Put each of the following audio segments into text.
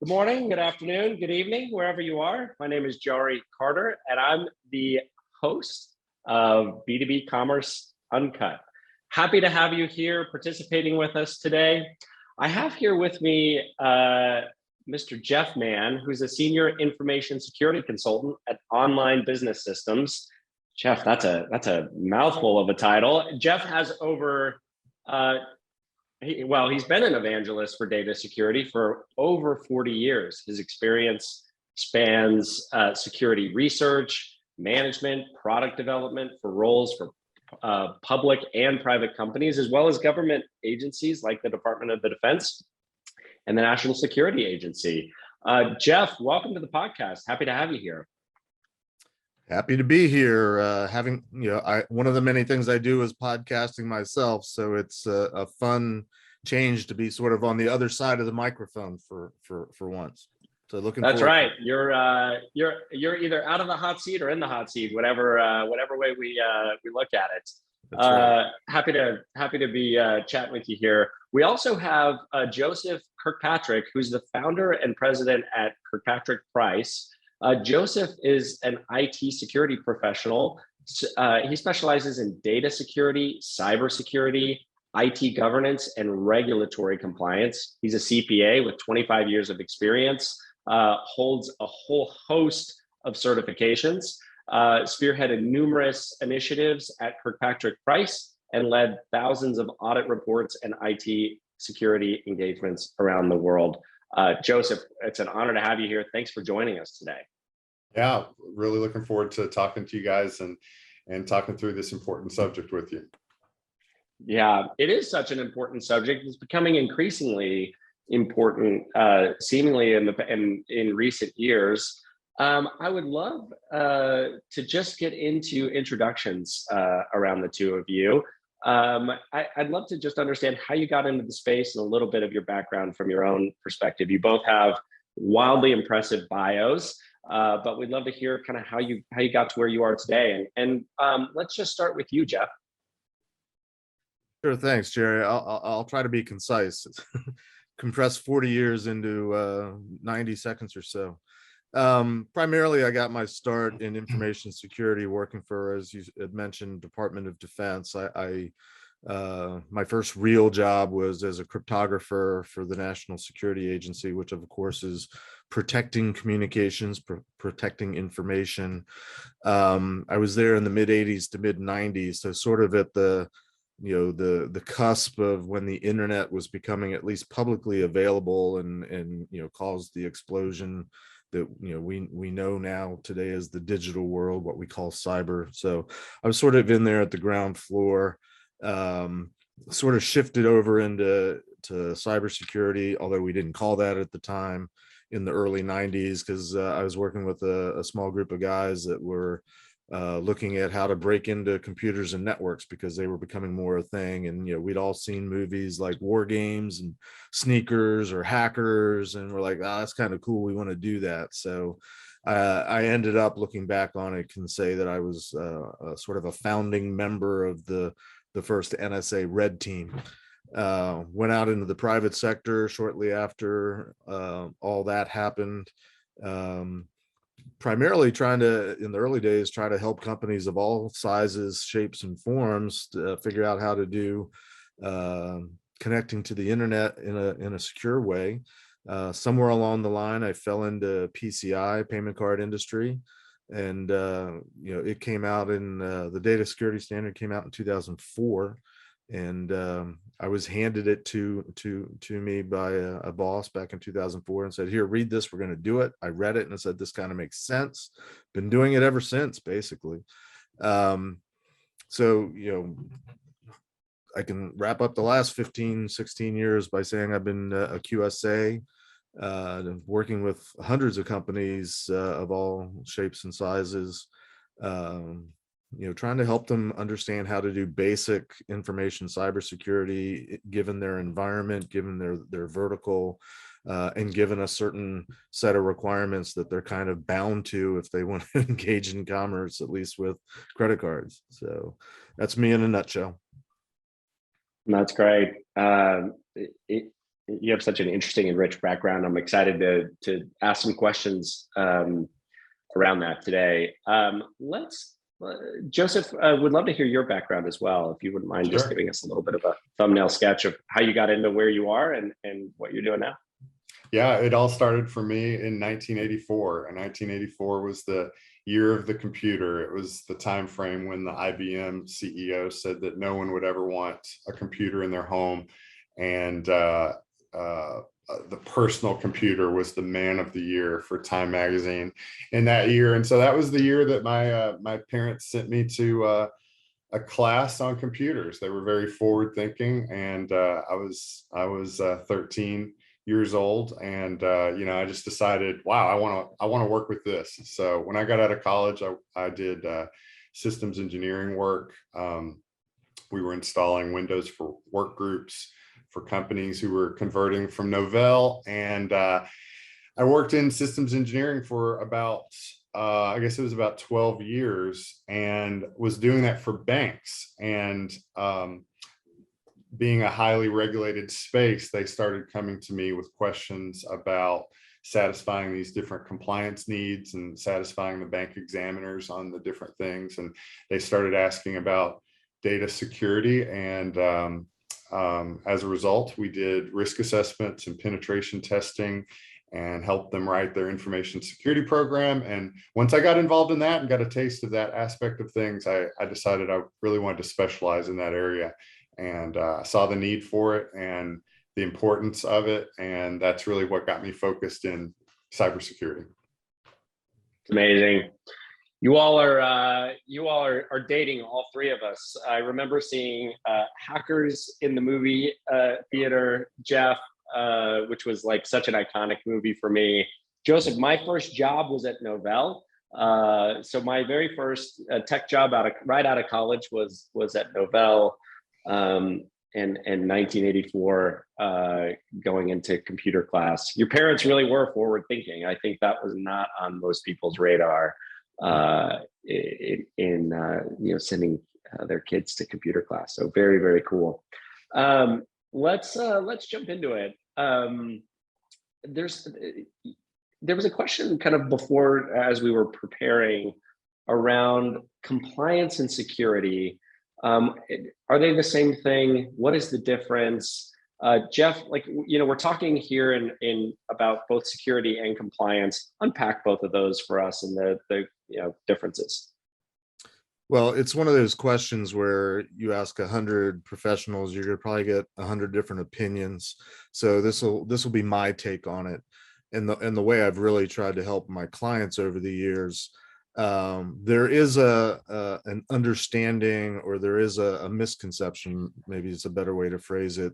Good morning, good afternoon, good evening, wherever you are. My name is Jari Carter, and I'm the host of B2B eCommerce UnCut. Happy to have you here participating with us today. I have here with me Mr. Jeff Mann, who's a senior information security consultant at Online Business Systems. Jeff, that's a mouthful of a title. Jeff has over he's been an evangelist for data security for over 40 years. His experience spans security research, management, product development for roles for public and private companies, as well as government agencies like the Department of the Defense and the National Security Agency. Jeff, welcome to the podcast. Happy to have you here. Happy to be here. One of the many things I do is podcasting myself, so it's a fun change to be sort of on the other side of the microphone for once. So looking. That's right. You're either out of the hot seat or in the hot seat, whatever way we look at it. Right. Happy to be chatting with you here. We also have Joseph Kirkpatrick, who's the founder and president at KirkpatrickPrice. Joseph is an IT security professional. He specializes in data security, cybersecurity, IT governance, and regulatory compliance. He's a CPA with 25 years of experience, holds a whole host of certifications, spearheaded numerous initiatives at KirkpatrickPrice, and led thousands of audit reports and IT security engagements around the world. Joseph, it's an honor to have you here. Thanks for joining us today. Yeah, really looking forward to talking to you guys and talking through this important subject with you. Yeah, it is such an important subject. It's becoming increasingly important, seemingly in recent years. I would love to just get into introductions around the two of you. I'd love to just understand how you got into the space and a little bit of your background from your own perspective. You both have wildly impressive bios, but we'd love to hear kind of how you got to where you are today. And let's just start with you, Jeff. Sure, thanks, Jerry. I'll try to be concise. Compress 40 years into 90 seconds or so. Primarily, I got my start in information security working for, as you had mentioned, Department of Defense. My first real job was as a cryptographer for the National Security Agency, which of course is protecting communications, protecting information. I was there in the mid 80s to mid 90s, so sort of at the cusp of when the internet was becoming at least publicly available and caused the explosion that we know now today as the digital world, what we call cyber. So I was sort of in there at the ground floor, sort of shifted over into cybersecurity, although we didn't call that at the time, in the early 90s, because I was working with a small group of guys that were looking at how to break into computers and networks because they were becoming more a thing. And we'd all seen movies like War Games and Sneakers or Hackers, and we're like, that's kind of cool, we want to do that. So I ended up, looking back on it, can say that I was sort of a founding member of the first NSA Red Team. Went out into the private sector shortly after all that happened, primarily trying to, in the early days, try to help companies of all sizes, shapes, and forms to figure out how to do connecting to the internet in a secure way. Somewhere along the line, I fell into PCI, payment card industry, and it came out in the data security standard came out in 2004, and I was handed it to me by a boss back in 2004 and said, here, read this, we're going to do it. I read it and I said, this kind of makes sense. Been doing it ever since, basically. So I can wrap up the last 15, 16 years by saying I've been a QSA, working with hundreds of companies of all shapes and sizes, trying to help them understand how to do basic information cybersecurity, given their environment, given their vertical, and given a certain set of requirements that they're kind of bound to if they want to engage in commerce, at least with credit cards. So that's me in a nutshell. That's great. you have such an interesting and rich background. I'm excited to ask some questions around that today. Joseph, would love to hear your background as well, if you wouldn't mind just Sure. giving us a little bit of a thumbnail sketch of how you got into where you are and what you're doing now. Yeah, it all started for me in 1984, and 1984 was the year of the computer. It was the time frame when the IBM CEO said that no one would ever want a computer in their home, and the personal computer was the man of the year for Time magazine in that year. And so that was the year that my parents sent me to a class on computers. They were very forward thinking, and I was 13 years old, and I just decided, wow, I want to work with this. So when I got out of college, I did systems engineering work. We were installing Windows for work groups for companies who were converting from Novell, and I worked in systems engineering for about I guess it was about 12 years, and was doing that for banks. And being a highly regulated space, they started coming to me with questions about satisfying these different compliance needs and satisfying the bank examiners on the different things. And they started asking about data security. And as a result, we did risk assessments and penetration testing and helped them write their information security program. And once I got involved in that and got a taste of that aspect of things, I decided I really wanted to specialize in that area, and saw the need for it and the importance of it. And that's really what got me focused in cybersecurity. Amazing. You all are dating, all three of us. I remember seeing Hackers in the movie theater, Jeff, which was like such an iconic movie for me. Joseph, my first job was at Novell. So my very first tech job right out of college was at Novell. In 1984, going into computer class. Your parents really were forward thinking. I think that was not on most people's radar in sending their kids to computer class. So very, very cool. Let's jump into it. There was a question kind of before, as we were preparing, around compliance and security. Are they the same thing? What is the difference? Jeff, we're talking here in about both security and compliance. Unpack both of those for us and the differences. Well, it's one of those questions where you ask 100 professionals, you're going to probably get 100 different opinions. So this will be my take on it, and the way I've really tried to help my clients over the years. There is an understanding, or there is a misconception, maybe it's a better way to phrase it,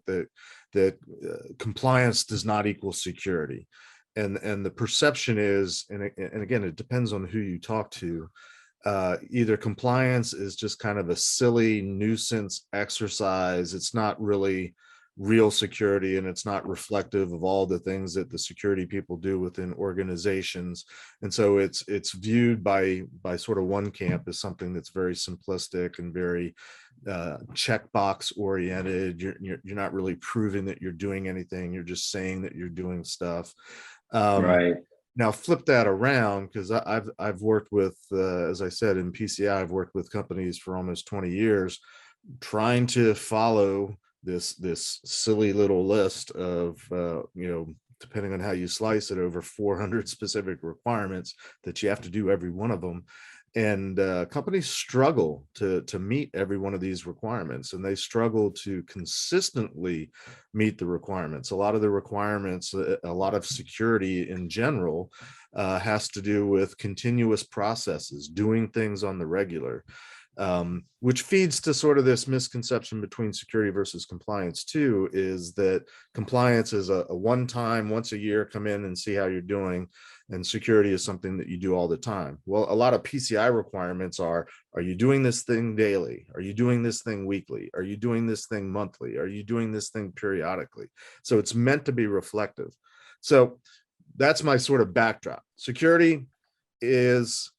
that compliance does not equal security, and the perception is, and again, it depends on who you talk to. Either compliance is just kind of a silly nuisance exercise. It's not really real security, and it's not reflective of all the things that the security people do within organizations. And so it's viewed by sort of one camp as something that's very simplistic and very checkbox oriented. You're not really proving that you're doing anything. You're just saying that you're doing stuff. Right. Now flip that around, because I've worked with, as I said, in PCI, I've worked with companies for almost 20 years, trying to follow this silly little list of, depending on how you slice it, over 400 specific requirements that you have to do every one of them. And companies struggle to meet every one of these requirements, and they struggle to consistently meet the requirements. A lot of the requirements, a lot of security in general, has to do with continuous processes, doing things on the regular. Which feeds to sort of this misconception between security versus compliance too, is that compliance is a one-time, once a year, come in and see how you're doing, and security is something that you do all the time. Well, a lot of PCI requirements are you doing this thing daily? Are you doing this thing weekly? Are you doing this thing monthly? Are you doing this thing periodically? So it's meant to be reflective. So that's my sort of backdrop. Security is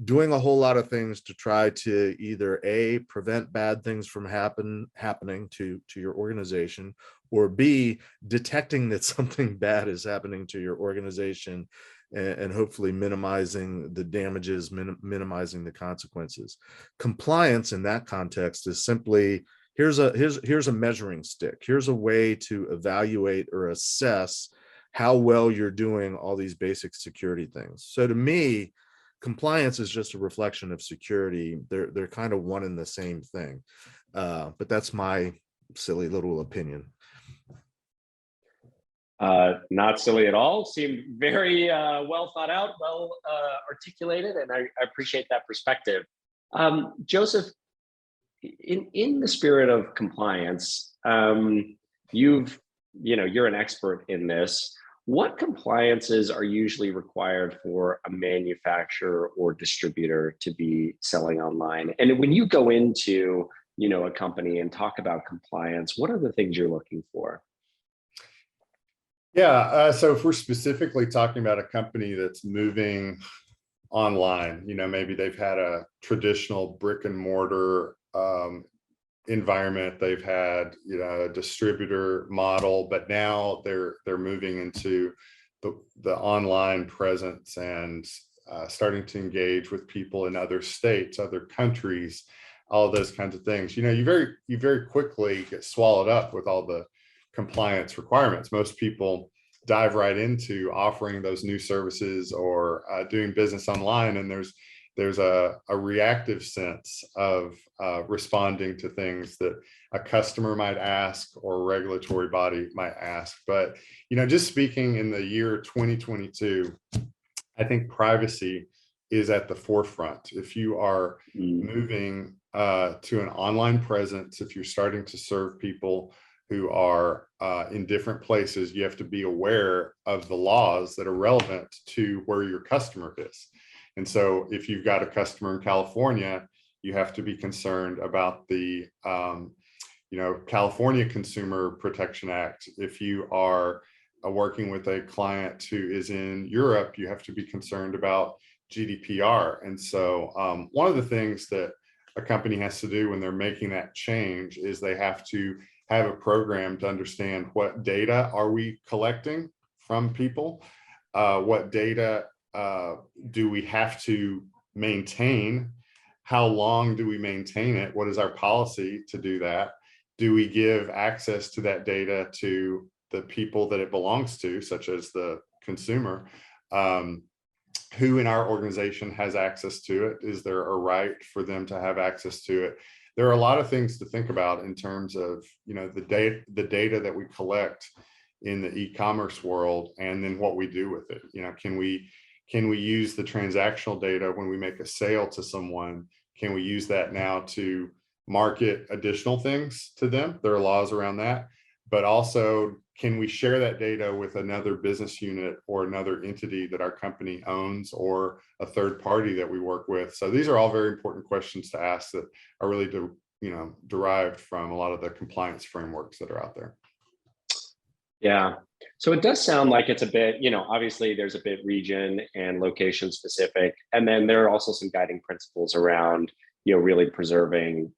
doing a whole lot of things to try to either prevent bad things from happening to your organization, or B, detecting that something bad is happening to your organization and hopefully minimizing the damages, minimizing the consequences. Compliance in that context is simply, here's a measuring stick. Here's a way to evaluate or assess how well you're doing all these basic security things. So to me, compliance is just a reflection of security. They're kind of one and the same thing. But that's my silly little opinion. Not silly at all. Seemed very well thought out, well articulated, and I appreciate that perspective. Joseph, in the spirit of compliance, you're an expert in this. What compliances are usually required for a manufacturer or distributor to be selling online? And when you go into, a company and talk about compliance, what are the things you're looking for? Yeah, so if we're specifically talking about a company that's moving online, maybe they've had a traditional brick and mortar environment, they've had a distributor model, but now they're moving into the online presence and starting to engage with people in other states, other countries, all of those kinds of things. You very quickly get swallowed up with all the compliance requirements. Most people dive right into offering those new services or doing business online, and there's a reactive sense of responding to things that a customer might ask or a regulatory body might ask. But just speaking in the year 2022, I think privacy is at the forefront. If you are moving to an online presence, if you're starting to serve people who are in different places, you have to be aware of the laws that are relevant to where your customer is. And so if you've got a customer in California, you have to be concerned about the California Consumer Protection Act. If you are working with a client who is in Europe, you have to be concerned about GDPR. And so one of the things that a company has to do when they're making that change is they have to have a program to understand what data are we collecting from people, what data do we have to maintain, how long do we maintain it, what is our policy to do that, do we give access to that data to the people that it belongs to, such as the consumer, who in our organization has access to it, is there a right for them to have access to it. There are a lot of things to think about in terms of the data that we collect in the e-commerce world, and then what we do with it. Can we use the transactional data when we make a sale to someone? Can we use that now to market additional things to them? There are laws around that. But also, can we share that data with another business unit or another entity that our company owns, or a third party that we work with? So these are all very important questions to ask that are really derived from a lot of the compliance frameworks that are out there. Yeah. So it does sound like it's a bit, obviously there's a bit region and location specific. And then there are also some guiding principles around, really preserving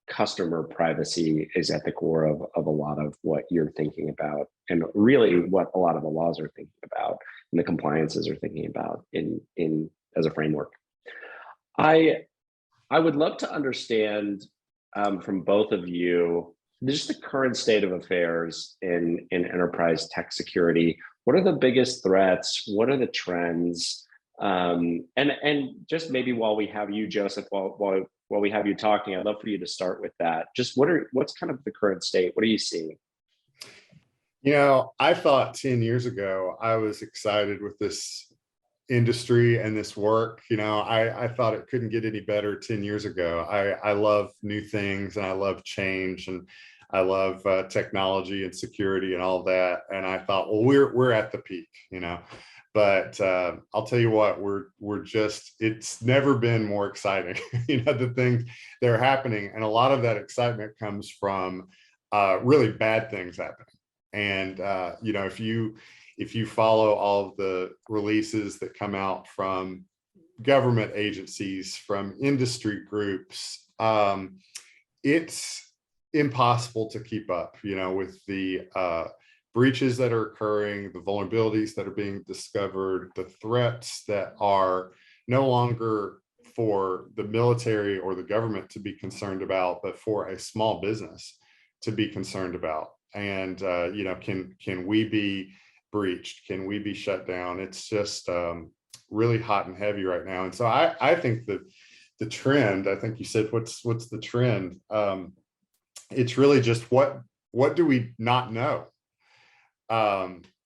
customer privacy is at the core of a lot of what you're thinking about, and really what a lot of the laws are thinking about and the compliances are thinking about in as a framework. I would love to understand from both of you just the current state of affairs in enterprise tech security. What are the biggest threats? What are the trends? And just maybe while we have you, Joseph, while we have you talking, I'd love for you to start with that. Just what's kind of the current state? What are you seeing? I thought 10 years ago, I was excited with this industry and this work. I thought it couldn't get any better 10 years ago. I love new things, and I love change, and I love technology and security and all that. And I thought, well, we're at the peak, But I'll tell you what, it's never been more exciting. The things that are happening, and a lot of that excitement comes from really bad things happening. And if you follow all of the releases that come out from government agencies, from industry groups, impossible to keep up, with the breaches that are occurring, the vulnerabilities that are being discovered, the threats that are no longer for the military or the government to be concerned about, but for a small business to be concerned about. And can we be breached? Can we be shut down? It's just really hot and heavy right now. And so I think that the trend, I think you said, what's the trend? It's really just what do we not know?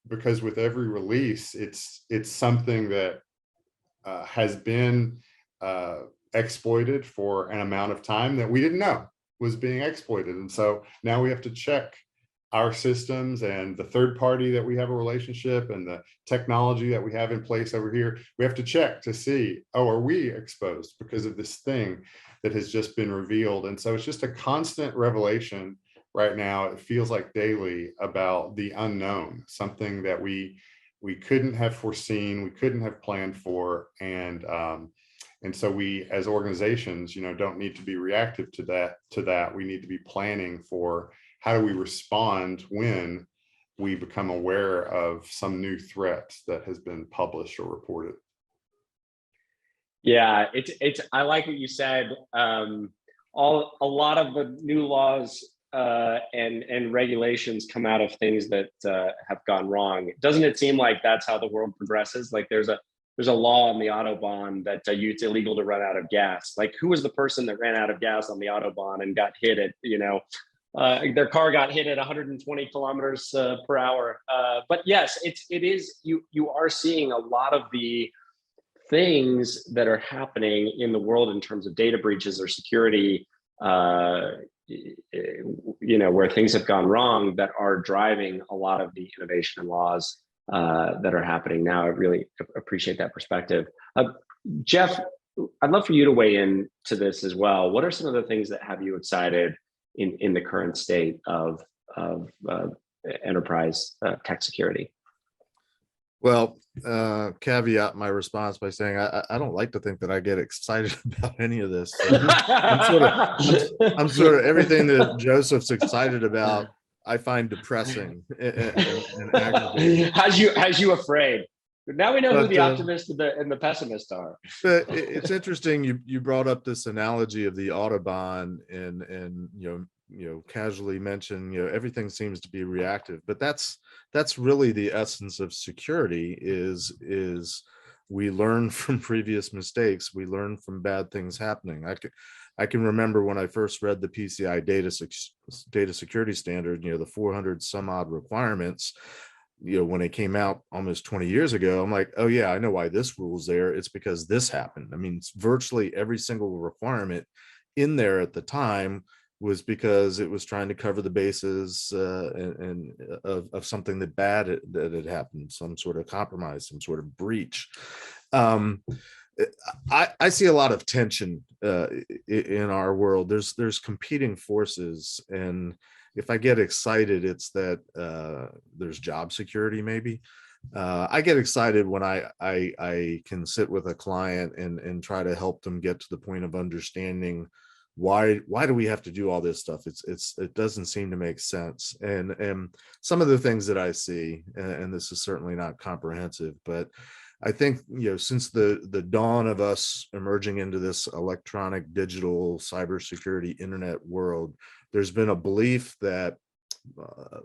Because with every release, it's something that has been exploited for an amount of time that we didn't know was being exploited. And so now we have to check our systems and the third party that we have a relationship and the technology that we have in place over here. We have to check to see, oh, are we exposed because of this thing that has just been revealed? And so it's just a constant revelation right now. It feels like daily about the unknown, something that we couldn't have foreseen, we couldn't have planned for. And so we, as organizations, don't need to be reactive to that. We need to be planning for how do we respond when we become aware of some new threat that has been published or reported. Yeah, I like what you said. A lot of the new laws and regulations come out of things that have gone wrong. Doesn't it seem like that's how the world progresses? Like there's a law on the Autobahn that it's illegal to run out of gas. Like who was the person that ran out of gas on the Autobahn and got hit at, their car got hit at 120 kilometers per hour. But yes, it is, you are seeing a lot of the things that are happening in the world in terms of data breaches or security, where things have gone wrong that are driving a lot of the innovation and laws that are happening now. I really appreciate that perspective. Jeff, I'd love for you to weigh in to this as well. What are some of the things that have you excited in the current state of enterprise tech security? Well, caveat my response by saying I don't like to think that I get excited about any of this. So I'm sort of everything that Joseph's excited about, I find depressing and aggravating. Has you afraid? Now we know who the optimist and the pessimist are. But it's interesting you brought up this analogy of the Autobahn and casually mention everything seems to be reactive, but that's really the essence of security is we learn from previous mistakes, we learn from bad things happening. I can remember when I first read the PCI data security standard, the 400 some odd requirements, when it came out almost 20 years ago. I'm like, oh yeah, I know why this rule's there. It's because this happened. I mean, virtually every single requirement in there at the time was because it was trying to cover the bases of something that had happened, some sort of compromise, some sort of breach. I see a lot of tension in our world. There's competing forces, and if I get excited, it's that there's job security. Maybe I get excited when I can sit with a client and try to help them get to the point of understanding why do we have to do all this stuff. It doesn't seem to make sense. And some of the things that I see, and this is certainly not comprehensive, but I think since the dawn of us emerging into this electronic, digital, cybersecurity, internet world, there's been a belief that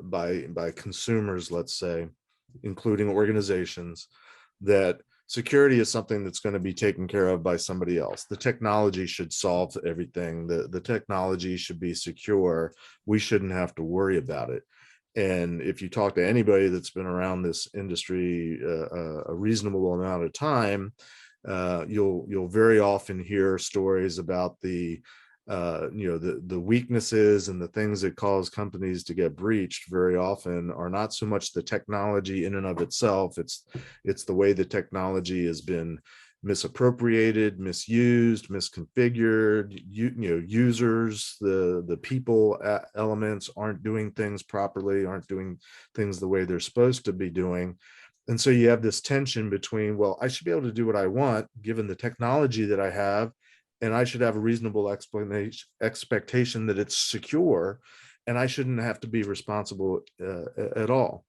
by consumers, let's say, including organizations, that security is something that's going to be taken care of by somebody else. The technology should solve everything. The technology should be secure. We shouldn't have to worry about it. And if you talk to anybody that's been around this industry a reasonable amount of time, you'll very often hear stories about the weaknesses and the things that cause companies to get breached very often are not so much the technology in and of itself. It's the way the technology has been misappropriated, misused, misconfigured. Users, the people elements aren't doing things properly, aren't doing things the way they're supposed to be doing. And so you have this tension between, well, I should be able to do what I want given the technology that I have, and I should have a reasonable expectation that it's secure, and I shouldn't have to be responsible at all.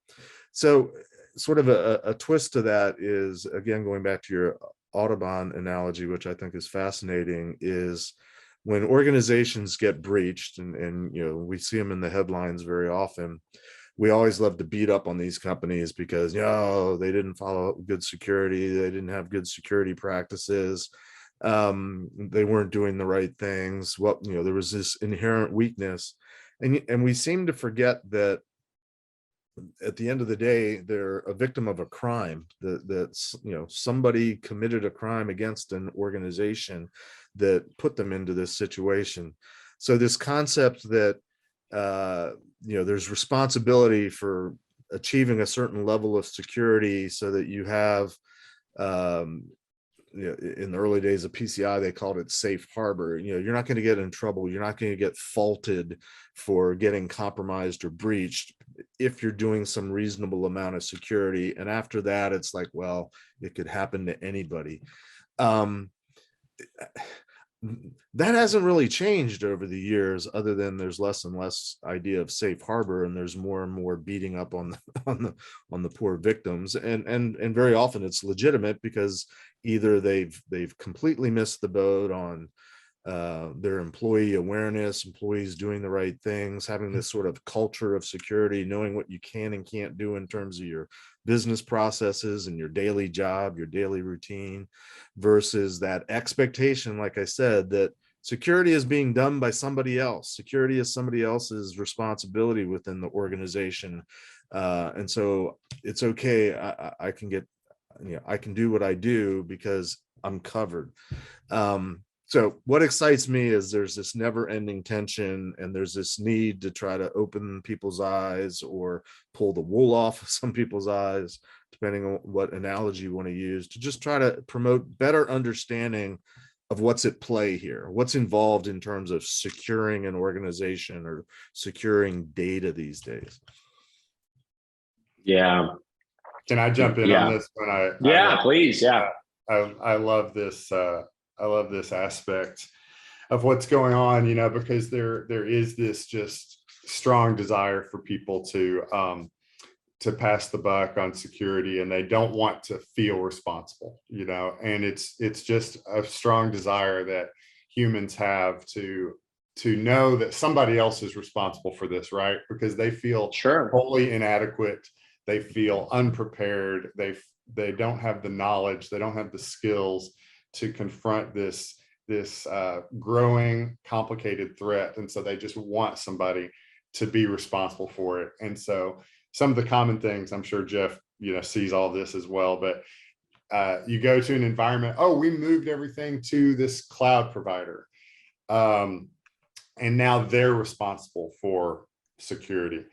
So sort of a twist to that is, again, going back to your Audubon analogy, which I think is fascinating, is when organizations get breached, and you know, we see them in the headlines very often, we always love to beat up on these companies because, you know, they didn't follow good security, they didn't have good security practices, they weren't doing the right things. Well, you know, there was this inherent weakness, and we seem to forget that at the end of the day, they're a victim of a crime. That's, you know, somebody committed a crime against an organization that put them into this situation. So this concept that you know, there's responsibility for achieving a certain level of security so that you have, you know, in the early days of PCI, they called it safe harbor. You know, you're not going to get in trouble. You're not going to get faulted for getting compromised or breached if you're doing some reasonable amount of security. And after that, it's like, well, it could happen to anybody. That hasn't really changed over the years, other than there's less and less idea of safe harbor, and there's more and more beating up on the poor victims, and very often it's legitimate, because either they've completely missed the boat on their employee awareness, employees doing the right things, having this sort of culture of security, knowing what you can and can't do in terms of your business processes and your daily job, your daily routine, versus that expectation, like I said, that security is being done by somebody else. Security is somebody else's responsibility within the organization. And so it's okay. I can get, you know, I can do what I do because I'm covered. So what excites me is there's this never-ending tension, and there's this need to try to open people's eyes or pull the wool off of some people's eyes, depending on what analogy you want to use, to just try to promote better understanding of what's at play here, what's involved in terms of securing an organization or securing data these days. Yeah. Can I jump in on this one? Please. Yeah. I love this. I love this aspect of what's going on, you know, because there is this just strong desire for people to pass the buck on security, and they don't want to feel responsible, you know, and it's just a strong desire that humans have to know that somebody else is responsible for this, right? Because they feel wholly inadequate, they feel unprepared, they don't have the knowledge, they don't have the skills to confront this growing, complicated threat, and so they just want somebody to be responsible for it. And so some of the common things, I'm sure Jeff, you know, sees all this as well, but you go to an environment, oh, we moved everything to this cloud provider, and now they're responsible for security.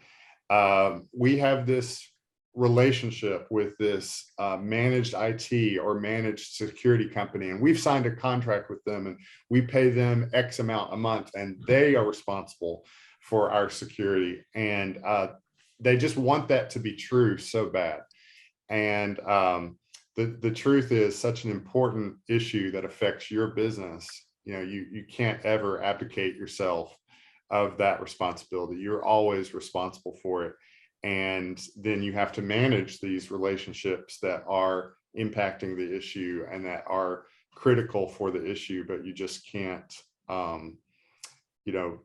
We have this relationship with this managed IT or managed security company, and we've signed a contract with them, and we pay them X amount a month, and they are responsible for our security. And they just want that to be true so bad. And the truth is, such an important issue that affects your business, you know, you can't ever abdicate yourself of that responsibility. You're always responsible for it. And then you have to manage these relationships that are impacting the issue and that are critical for the issue, but you just can't, you know,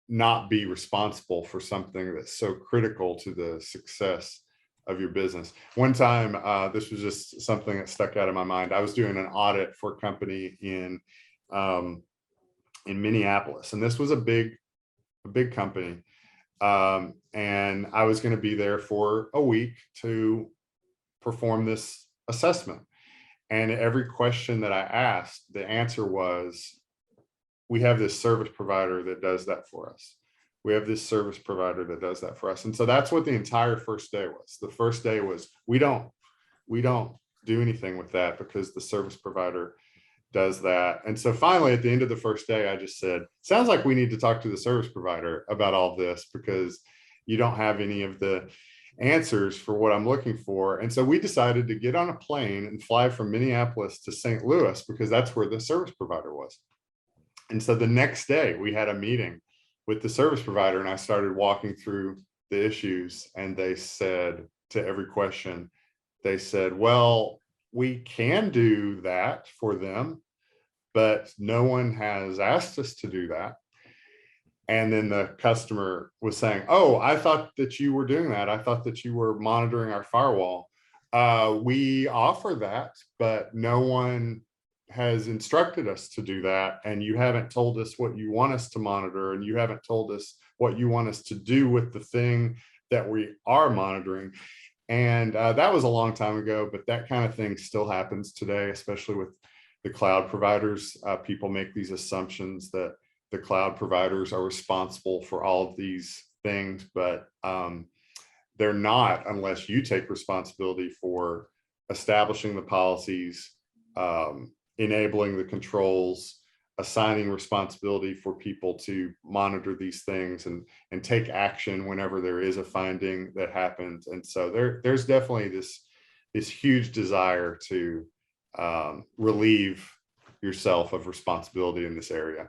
not be responsible for something that's so critical to the success of your business. One time, this was just something that stuck out of my mind. I was doing an audit for a company in Minneapolis, and this was a big company. And I was going to be there for a week to perform this assessment. And every question that I asked, the answer was, we have this service provider that does that for us. We have this service provider that does that for us. And so that's what the entire first day was. The first day was, we don't do anything with that because the service provider does that. And so finally, at the end of the first day, I just said, sounds like we need to talk to the service provider about all this, because you don't have any of the answers for what I'm looking for. And so we decided to get on a plane and fly from Minneapolis to St. Louis, because that's where the service provider was. And so the next day we had a meeting with the service provider, and I started walking through the issues, and they said, to every question, they said, well, we can do that for them, but no one has asked us to do that. And then the customer was saying, oh, I thought that you were doing that. I thought that you were monitoring our firewall. We offer that, but no one has instructed us to do that. And you haven't told us what you want us to monitor, and you haven't told us what you want us to do with the thing that we are monitoring. And that was a long time ago, but that kind of thing still happens today, especially with the cloud providers. People make these assumptions that the cloud providers are responsible for all of these things, but they're not, unless you take responsibility for establishing the policies, enabling the controls, assigning responsibility for people to monitor these things and take action whenever there is a finding that happens. And so there's definitely this huge desire to relieve yourself of responsibility in this area.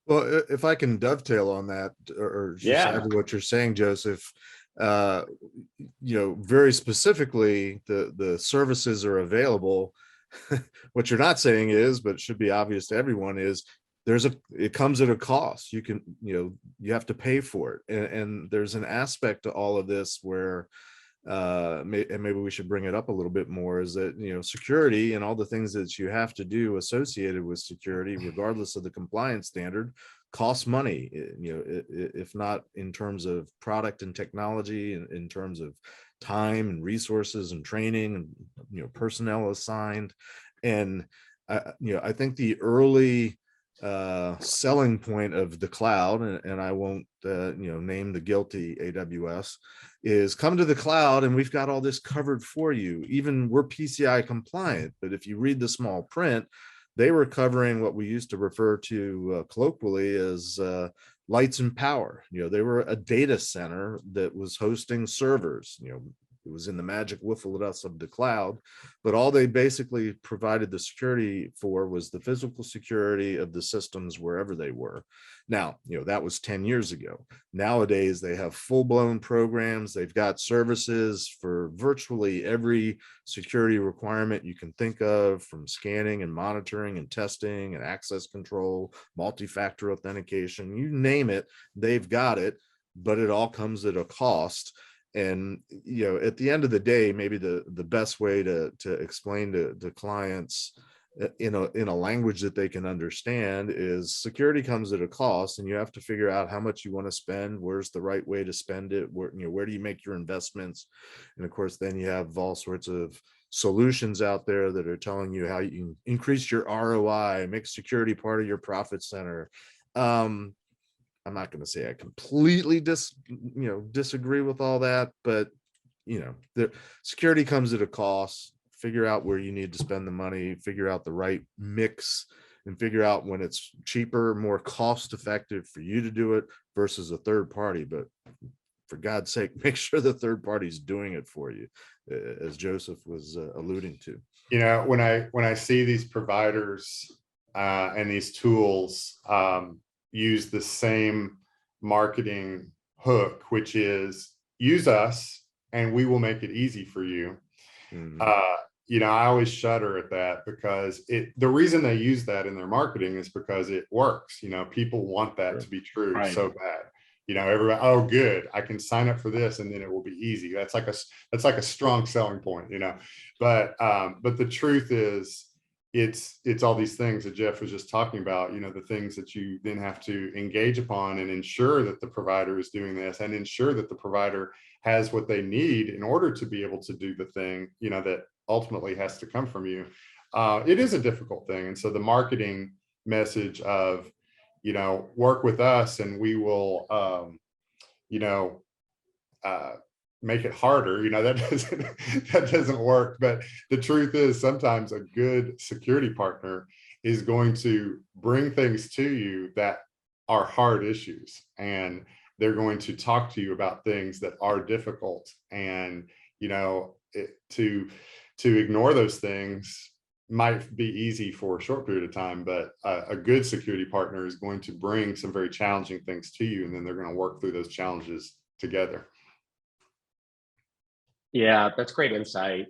Well, if I can dovetail on that, or just add to what you're saying, Joseph, very specifically, the services are available. What you're not saying is, but it should be obvious to everyone, is it comes at a cost. You can, you have to pay for it. And there's an aspect to all of this where, and maybe we should bring it up a little bit more, is that, security and all the things that you have to do associated with security, regardless of the compliance standard, costs money, if not in terms of product and technology, in terms of time and resources and training and, personnel assigned. And, I think the early selling point of the cloud, and I won't name the guilty AWS, is come to the cloud and we've got all this covered for you. Even we're PCI compliant, but if you read the small print, they were covering what we used to refer to colloquially as lights and power. They were a data center that was hosting servers. It was in the magic whiffle of the cloud, but all they basically provided the security for was the physical security of the systems wherever they were. Now, that was 10 years ago. Nowadays, they have full-blown programs. They've got services for virtually every security requirement you can think of, from scanning and monitoring and testing and access control, multi-factor authentication, you name it, they've got it, but it all comes at a cost. And, at the end of the day, maybe the best way to explain to clients in a language that they can understand is security comes at a cost, and you have to figure out how much you want to spend, where's the right way to spend it, where do you make your investments. And of course, then you have all sorts of solutions out there that are telling you how you can increase your ROI, make security part of your profit center. I'm not going to say I completely disagree with all that, but the security comes at a cost. Figure out where you need to spend the money, figure out the right mix, and figure out when it's cheaper, more cost effective for you to do it versus a third party. But for God's sake, make sure the third party is doing it for you, as Joseph was alluding to. When I see these providers and these tools use the same marketing hook, which is use us and we will make it easy for you. Mm-hmm. I always shudder at that, because the reason they use that in their marketing is because it works. People want that to be true so bad. Everybody, oh, good, I can sign up for this and then it will be easy. That's like a strong selling point, but the truth is, it's all these things that Jeff was just talking about, the things that you then have to engage upon and ensure that the provider is doing this, and ensure that the provider has what they need in order to be able to do the thing, that ultimately has to come from you. It is a difficult thing. And so the marketing message of, work with us and we will, make it harder, that doesn't work. But the truth is, sometimes a good security partner is going to bring things to you that are hard issues, and they're going to talk to you about things that are difficult. And to ignore those things might be easy for a short period of time, but a good security partner is going to bring some very challenging things to you, and then they're going to work through those challenges together. Yeah, that's great insight.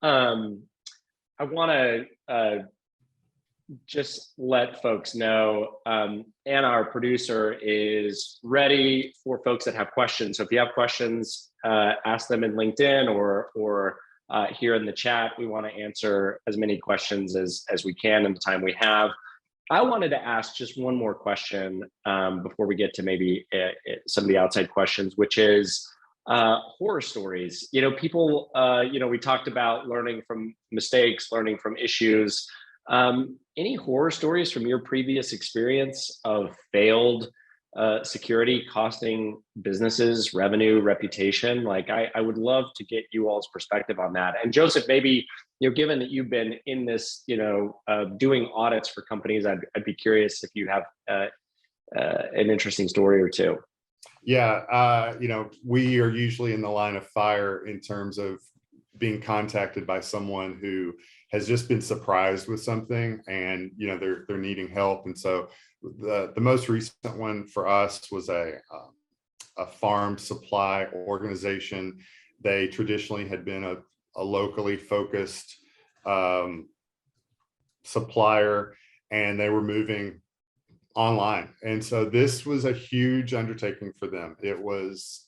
I want to just let folks know, Anna, our producer, is ready for folks that have questions. So if you have questions, ask them in LinkedIn or here in the chat. We want to answer as many questions as we can in the time we have. I wanted to ask just one more question before we get to maybe some of the outside questions, which is horror stories. You know, people, you know, we talked about learning from mistakes, learning from issues. Any horror stories from your previous experience of failed security costing businesses revenue, reputation? Like, I would love to get you all's perspective on that. And Joseph, maybe, you know, given that you've been in this, you know, doing audits for companies, I'd be curious if you have an interesting story or two. Yeah, you know, we are usually in the line of fire in terms of being contacted by someone who has just been surprised with something, and you know they're needing help. And so the most recent one for us was a farm supply organization. They traditionally had been a locally focused supplier, and they were moving online. And so this was a huge undertaking for them. It was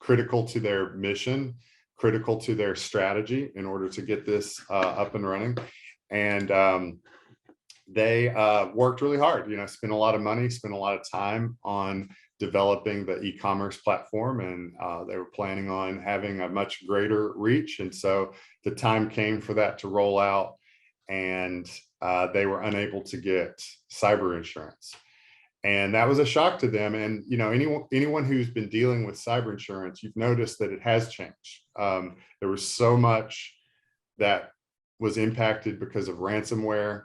critical to their mission, critical to their strategy in order to get this up and running. And they worked really hard, you know, spent a lot of money, spent a lot of time on developing the e-commerce platform, and they were planning on having a much greater reach. And so the time came for that to roll out, and they were unable to get cyber insurance. And that was a shock to them. And, you know, anyone who's been dealing with cyber insurance, you've noticed that it has changed. There was so much that was impacted because of ransomware,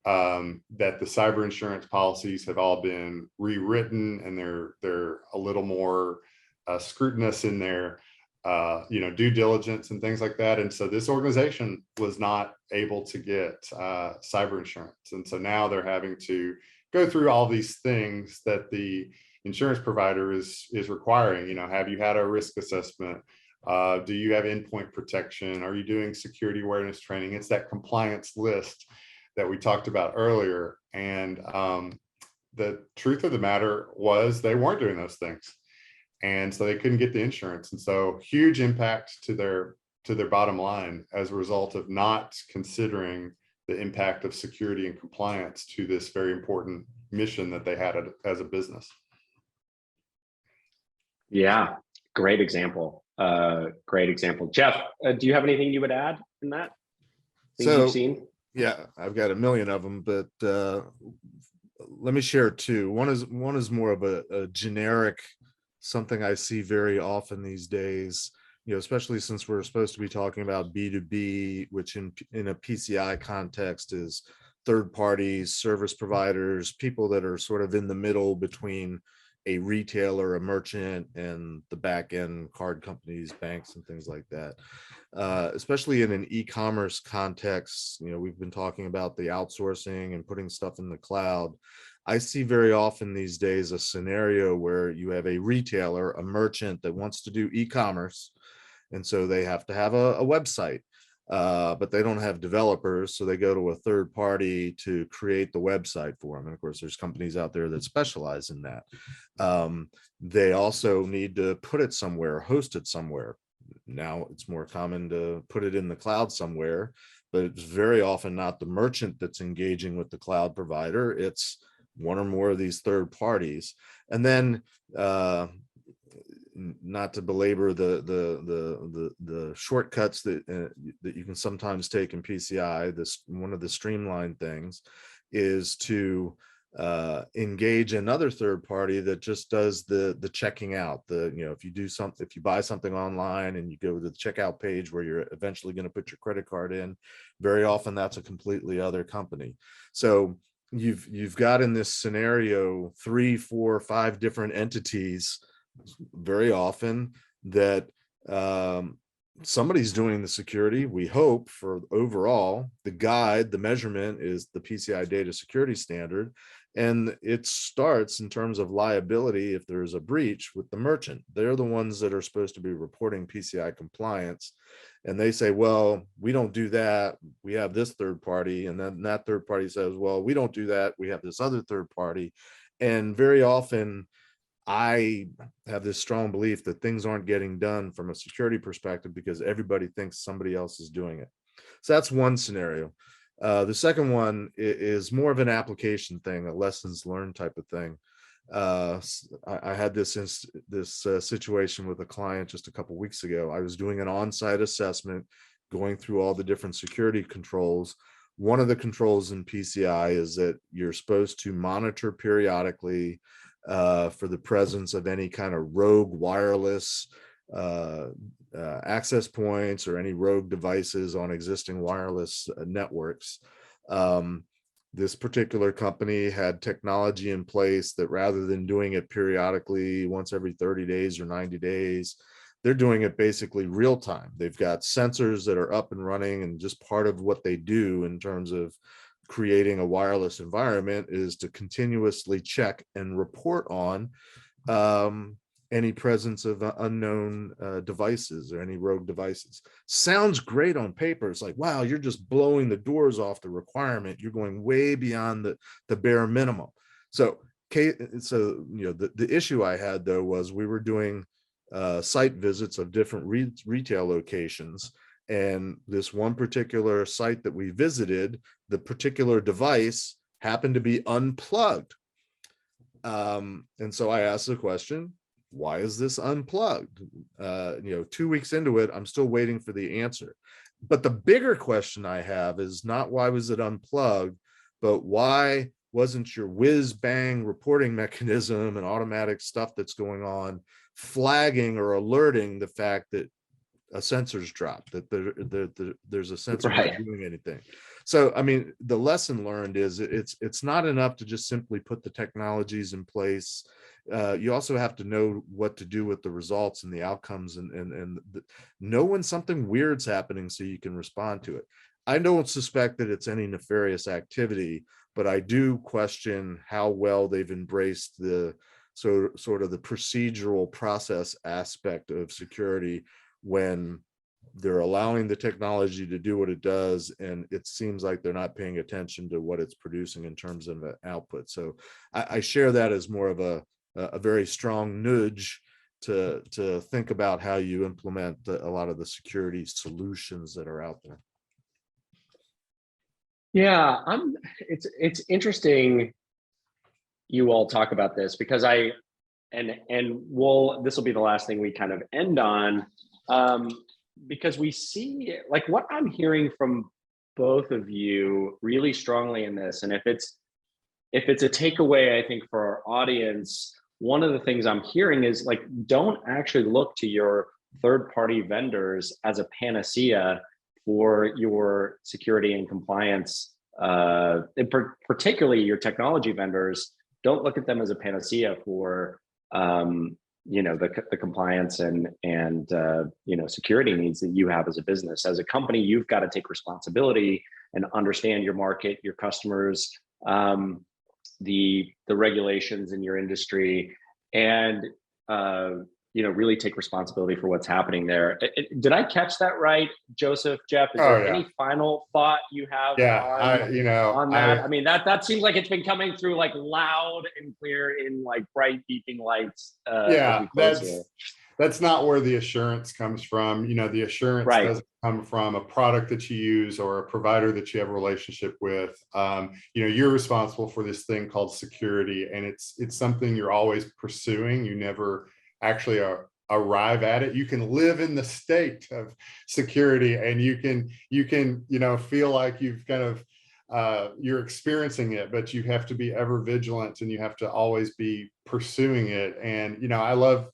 that the cyber insurance policies have all been rewritten, and they're a little more scrutinous in their you know, due diligence and things like that. And so this organization was not able to get cyber insurance. And so now they're having to go through all these things that the insurance provider is requiring. You know, have you had a risk assessment? Do you have endpoint protection? Are you doing security awareness training? It's that compliance list that we talked about earlier. And the truth of the matter was they weren't doing those things. And so they couldn't get the insurance. And so huge impact to their bottom line as a result of not considering the impact of security and compliance to this very important mission that they had as a business. Yeah, great example. Great example. Jeff, do you have anything you would add in that? Things you've seen? Yeah, I've got a million of them, but let me share two. One is more of a generic, something I see very often these days, you know, especially since we're supposed to be talking about B2B, which in a PCI context is third parties, service providers, people that are sort of in the middle between a retailer, a merchant, and the back end card companies, banks, and things like that. Especially in an e-commerce context, you know, we've been talking about the outsourcing and putting stuff in the cloud. I see very often these days a scenario where you have a retailer, a merchant that wants to do e-commerce, and so they have to have a website, but they don't have developers, so they go to a third party to create the website for them. And of course, there's companies out there that specialize in that. They also need to put it somewhere, host it somewhere. Now it's more common to put it in the cloud somewhere, but it's very often not the merchant that's engaging with the cloud provider. It's one or more of these third parties. And then not to belabor the shortcuts that you can sometimes take in PCI, one of the streamlined things is to engage another third party that just does the checking out. You know, if you buy something online and you go to the checkout page where you're eventually going to put your credit card in, very often that's a completely other company. So you've got in this scenario 3, 4, 5 different entities very often that somebody's doing the security. We hope for overall, the guide, the measurement is the PCI data security standard. And it starts in terms of liability if there's a breach with the merchant. They're the ones that are supposed to be reporting PCI compliance. And they say, well, we don't do that. We have this third party. And then that third party says, well, we don't do that. We have this other third party. And very often, I have this strong belief that things aren't getting done from a security perspective because everybody thinks somebody else is doing it. So that's one scenario. The second one is more of an application thing, a lessons learned type of thing. I had this situation with a client just a couple of weeks ago. I was doing an on-site assessment, going through all the different security controls. One of the controls in PCI is that you're supposed to monitor periodically for the presence of any kind of rogue wireless access points or any rogue devices on existing wireless networks. This particular company had technology in place that rather than doing it periodically once every 30 days or 90 days, they're doing it basically real time. They've got sensors that are up and running, and just part of what they do in terms of creating a wireless environment is to continuously check and report on any presence of unknown devices or any rogue devices. Sounds great on paper. It's like, wow, you're just blowing the doors off the requirement. You're going way beyond the bare minimum. So the issue I had though was we were doing site visits of different retail locations. And this one particular site that we visited, the particular device happened to be unplugged. And so I asked the question, why is this unplugged? 2 weeks into it, I'm still waiting for the answer. But the bigger question I have is not why was it unplugged, but why wasn't your whiz bang reporting mechanism and automatic stuff that's going on flagging or alerting the fact that a sensor's dropped, that there's a sensor not doing anything. So, I mean, the lesson learned is it's not enough to just simply put the technologies in place. You also have to know what to do with the results and the outcomes and know when something weird's happening so you can respond to it. I don't suspect that it's any nefarious activity, but I do question how well they've embraced the sort of the procedural process aspect of security when they're allowing the technology to do what it does, and it seems like they're not paying attention to what it's producing in terms of an output. So I share that as more of a very strong nudge to think about how you implement a lot of the security solutions that are out there. Yeah, it's interesting you all talk about this because this will be the last thing we kind of end on, because we see, like, what I'm hearing from both of you really strongly in this, and if it's a takeaway, I think for our audience, one of the things I'm hearing is, like, don't actually look to your third-party vendors as a panacea for your security and compliance, and particularly your technology vendors. Don't look at them as a panacea for the compliance and security needs that you have as a business. As a company, you've got to take responsibility and understand your market, your customers, the regulations in your industry, and really take responsibility for what's happening there. Did I catch that right, Joseph, Jeff? Is there any final thought you have on that? I mean, that seems like it's been coming through like loud and clear in like bright beeping lights. That's not where the assurance comes from. The assurance doesn't come from a product that you use or a provider that you have a relationship with. You're responsible for this thing called security, and it's something you're always pursuing. You never actually arrive at it. You can live in the state of security, and you can feel like you've kind of you're experiencing it, but you have to be ever vigilant, and you have to always be pursuing it. And I love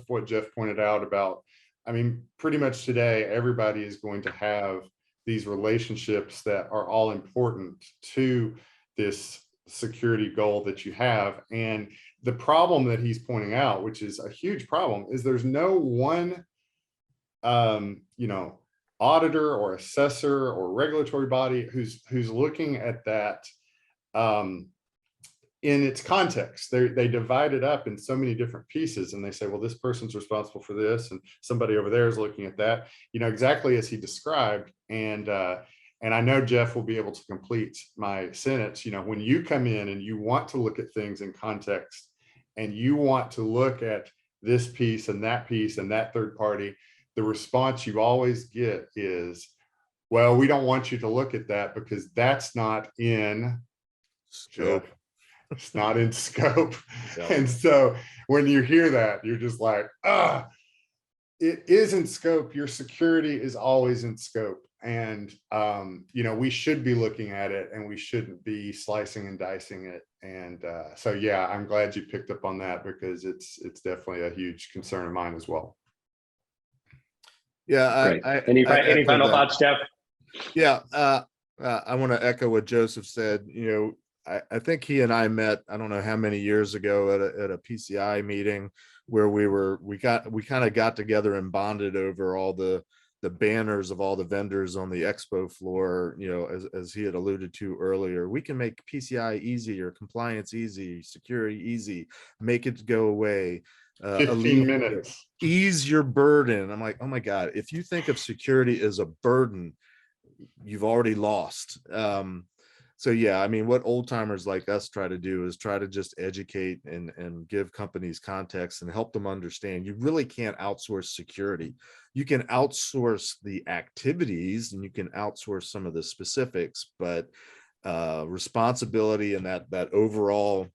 what Jeff pointed out about, I mean, pretty much today everybody is going to have these relationships that are all important to this security goal that you have. And the problem that he's pointing out, which is a huge problem, is there's no one auditor or assessor or regulatory body who's looking at that in its context. They divide it up in so many different pieces, and they say, well, this person's responsible for this, and somebody over there is looking at that, exactly as he described. And I know Jeff will be able to complete my sentence. When you come in and you want to look at things in context, and you want to look at this piece and that third party, the response you always get is, well, we don't want you to look at that because that's not in scope. It's not in scope. Yeah. And so when you hear that, you're just like, it is in scope. Your security is always in scope. And, we should be looking at it, and we shouldn't be slicing and dicing it. And so, yeah, I'm glad you picked up on that, because it's definitely a huge concern of mine as well. Yeah. Any final thoughts, Jeff? Yeah. I want to echo what Joseph said. I think he and I met, I don't know how many years ago, at a PCI meeting where we kind of got together and bonded over all the banners of all the vendors on the expo floor. As he had alluded to earlier, we can make PCI easier, compliance easy, security easy, make it go away. 15 minutes. Ease your burden. I'm like, oh my God, if you think of security as a burden, you've already lost. So yeah, what old timers like us try to do is try to just educate and give companies context and help them understand you really can't outsource security. You can outsource the activities, and you can outsource some of the specifics, but responsibility and that overall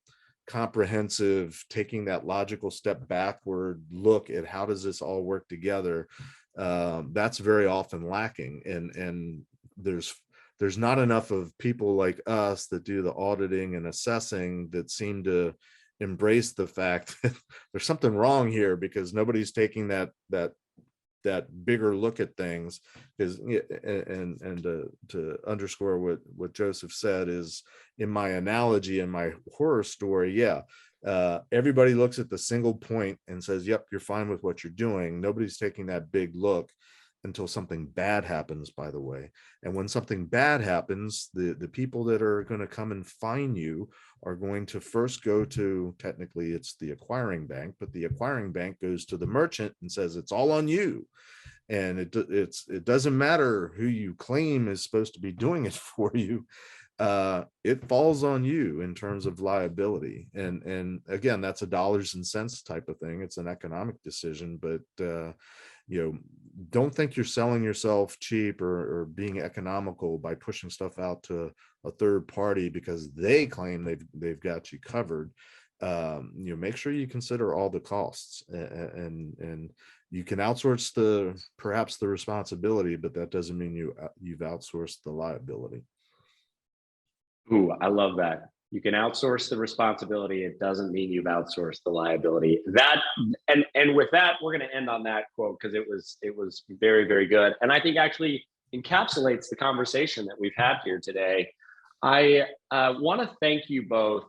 comprehensive, taking that logical step backward look at how does this all work together, that's very often lacking. And there's not enough of people like us that do the auditing and assessing that seem to embrace the fact that there's something wrong here, because nobody's taking that bigger look at things. And to underscore what Joseph said is, in my analogy, in my horror story, everybody looks at the single point and says, yep, you're fine with what you're doing. Nobody's taking that big look until something bad happens, by the way. And when something bad happens, the people that are going to come and fine you are going to first go to, technically it's the acquiring bank, but the acquiring bank goes to the merchant and says, it's all on you. And it doesn't matter who you claim is supposed to be doing it for you. It falls on you in terms of liability. And again, that's a dollars and cents type of thing. It's an economic decision, but don't think you're selling yourself cheap or being economical by pushing stuff out to a third party because they claim they've got you covered. Make sure you consider all the costs, and you can outsource perhaps the responsibility, but that doesn't mean you've outsourced the liability. Ooh, I love that. You can outsource the responsibility. It doesn't mean you've outsourced the liability. And with that, we're going to end on that quote, because it was very, very good. And I think actually encapsulates the conversation that we've had here today. I want to thank you both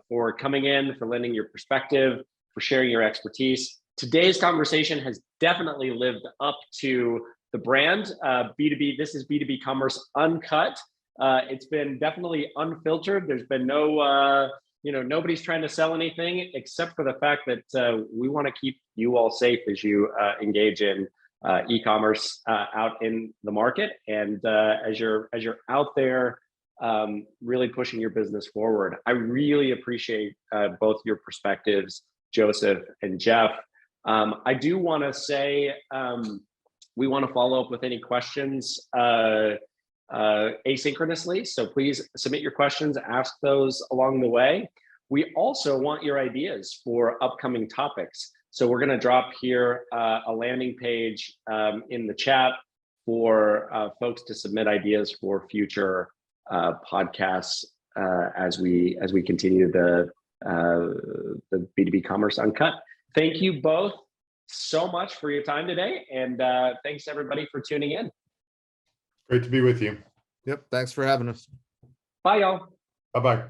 for coming in, for lending your perspective, for sharing your expertise. Today's conversation has definitely lived up to the brand. B2B, this is B2B eCommerce UnCut. It's been definitely unfiltered. There's been no, nobody's trying to sell anything except for the fact that we want to keep you all safe as you engage in e-commerce out in the market, and as you're out there really pushing your business forward. I really appreciate both your perspectives, Joseph and Jeff. I do want to say we want to follow up with any questions asynchronously. So please submit your questions, ask those along the way. We also want your ideas for upcoming topics. So we're going to drop here a landing page in the chat for folks to submit ideas for future podcasts as we continue the B2B eCommerce UnCut. Thank you both so much for your time today, and thanks everybody for tuning in. Great to be with you. Yep. Thanks for having us. Bye, y'all. Bye-bye.